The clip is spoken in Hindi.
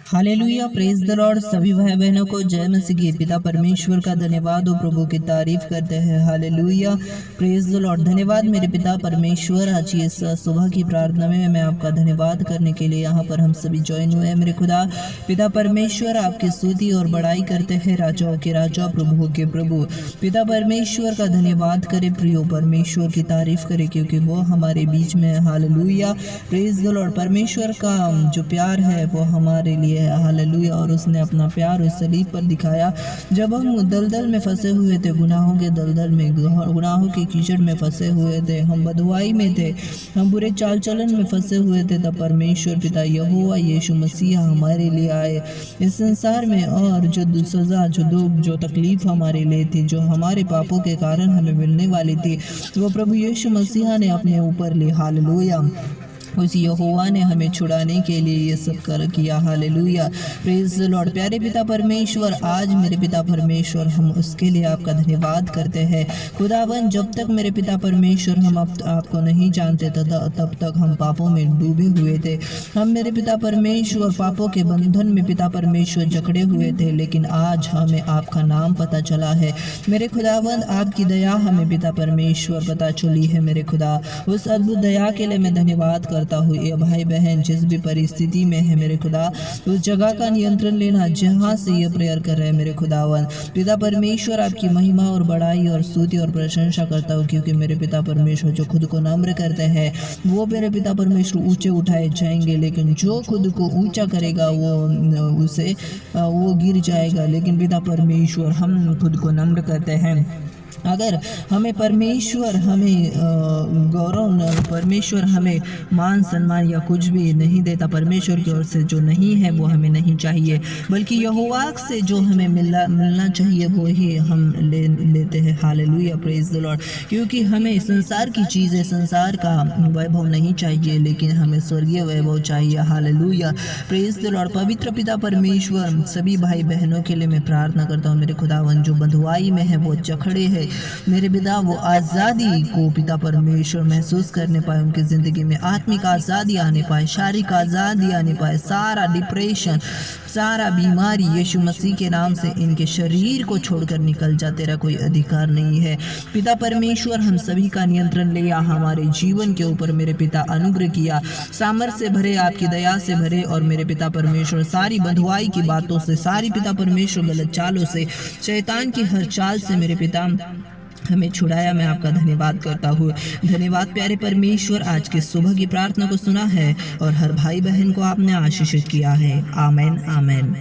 Hallelujah, praise the Lord. सभी भाई बहनों को जय मसीह की। पिता परमेश्वर का धन्यवाद हो, प्रभु की तारीफ करते हैं। Hallelujah, praise the Lord. धन्यवाद मेरे पिता परमेश्वर। आज ये सुबह की प्रार्थना में मैं आपका धन्यवाद करने के लिए यहाँ पर हम सभी ज्वाइन हुए हैं। मेरे खुदा पिता परमेश्वर आपकी स्तुति और बड़ाई करते हैं। राजाओं के राजा, प्रभुओं के प्रभु। पिता परमेश्वर का धन्यवाद करे, प्रियो परमेश्वर की तारीफ करे, क्योंकि वो हमारे बीच में है। Hallelujah, praise the Lord. परमेश्वर का जो प्यार है वो हमारे लिए है। हालेलुया, और उसने अपना प्यार उस सलीब पर दिखाया जब हम दलदल में फंसे हुए थे, गुनाहों के दलदल में, गुनाहों के कीचड़ में फंसे हुए थे, हम बदुआई में थे, हम बुरे चाल चलन में फंसे हुए थे। तब परमेश्वर पिता यहोवा यीशु मसीह हमारे लिए आए इस संसार में, और जो सजा, जो दुख, जो तकलीफ हमारे लिए थी, जो हमारे पापों के कारण हमें मिलने वाली थी, वो प्रभु यीशु मसीह ने अपने ऊपर ली। हालेलुया, उस यहोवा ने हमें छुड़ाने के लिए ये सब कर किया। Hallelujah, praise the Lord. प्यारे पिता परमेश्वर, आज मेरे पिता परमेश्वर हम उसके लिए आपका धन्यवाद करते हैं। खुदावन, जब तक मेरे पिता परमेश्वर हम आपको नहीं जानते तब तक हम पापों में डूबे हुए थे। हम मेरे पिता परमेश्वर पापों के बंधन में पिता परमेश्वर जकड़े हुए थे, लेकिन आज हमें आपका नाम पता चला है। मेरे खुदावन, आपकी दया हमें पिता परमेश्वर पता चली है। मेरे खुदा, उस अद्भुत दया के लिए मैं धन्यवाद करता हूँ। ये भाई बहन जिस भी परिस्थिति में है, मेरे खुदा, उस जगह का नियंत्रण लेना जहाँ से ये प्रेयर कर रहे हैं। मेरे खुदावन पिता परमेश्वर, आपकी महिमा और बड़ाई और स्तुति और प्रशंसा करता हूँ, क्योंकि मेरे पिता परमेश्वर जो खुद को नम्र करते हैं वो मेरे पिता परमेश्वर ऊंचे उठाए जाएंगे, लेकिन जो खुद को ऊंचा करेगा वो गिर जाएगा। लेकिन पिता परमेश्वर, हम खुद को नम्र करते हैं। अगर हमें परमेश्वर परमेश्वर हमें मान सम्मान या कुछ भी नहीं देता, परमेश्वर की ओर से जो नहीं है वो हमें नहीं चाहिए, बल्कि यहोवा से जो हमें मिलना चाहिए वो ही हम लेते हैं। Hallelujah, praise the Lord. क्योंकि हमें संसार की चीज़ें, संसार का वैभव नहीं चाहिए, लेकिन हमें स्वर्गीय वैभव चाहिए। Hallelujah, praise the Lord. पवित्र पिता परमेश्वर, सभी भाई बहनों के लिए मैं प्रार्थना करता हूँ। मेरे खुदावन, जो बंधुआई में है, वो जकड़े है, मेरे पिता, वो आज़ादी को पिता परमेश्वर महसूस करने पाए, उनकी ज़िंदगी में आत्मिक आज़ादी आने पाए, शारीरिक आज़ादी आने पाए। सारा डिप्रेशन, सारा बीमारी यीशु मसीह के नाम से इनके शरीर को छोड़कर निकल जा। तेरा कोई अधिकार नहीं है। पिता परमेश्वर, हम सभी का नियंत्रण लिया, हमारे जीवन के ऊपर मेरे पिता अनुग्रह किया, सामर्थ्य से भरे, आपकी दया से भरे। और मेरे पिता परमेश्वर, सारी बंधुआई की बातों से, सारी पिता परमेश्वर गलत चालों से, शैतान की हर चाल से मेरे पिता हमें छुड़ाया। मैं आपका धन्यवाद करता हूँ। धन्यवाद प्यारे परमेश्वर, आज के सुबह की प्रार्थना को सुना है और हर भाई बहन को आपने आशीषित किया है। आमेन, आमेन।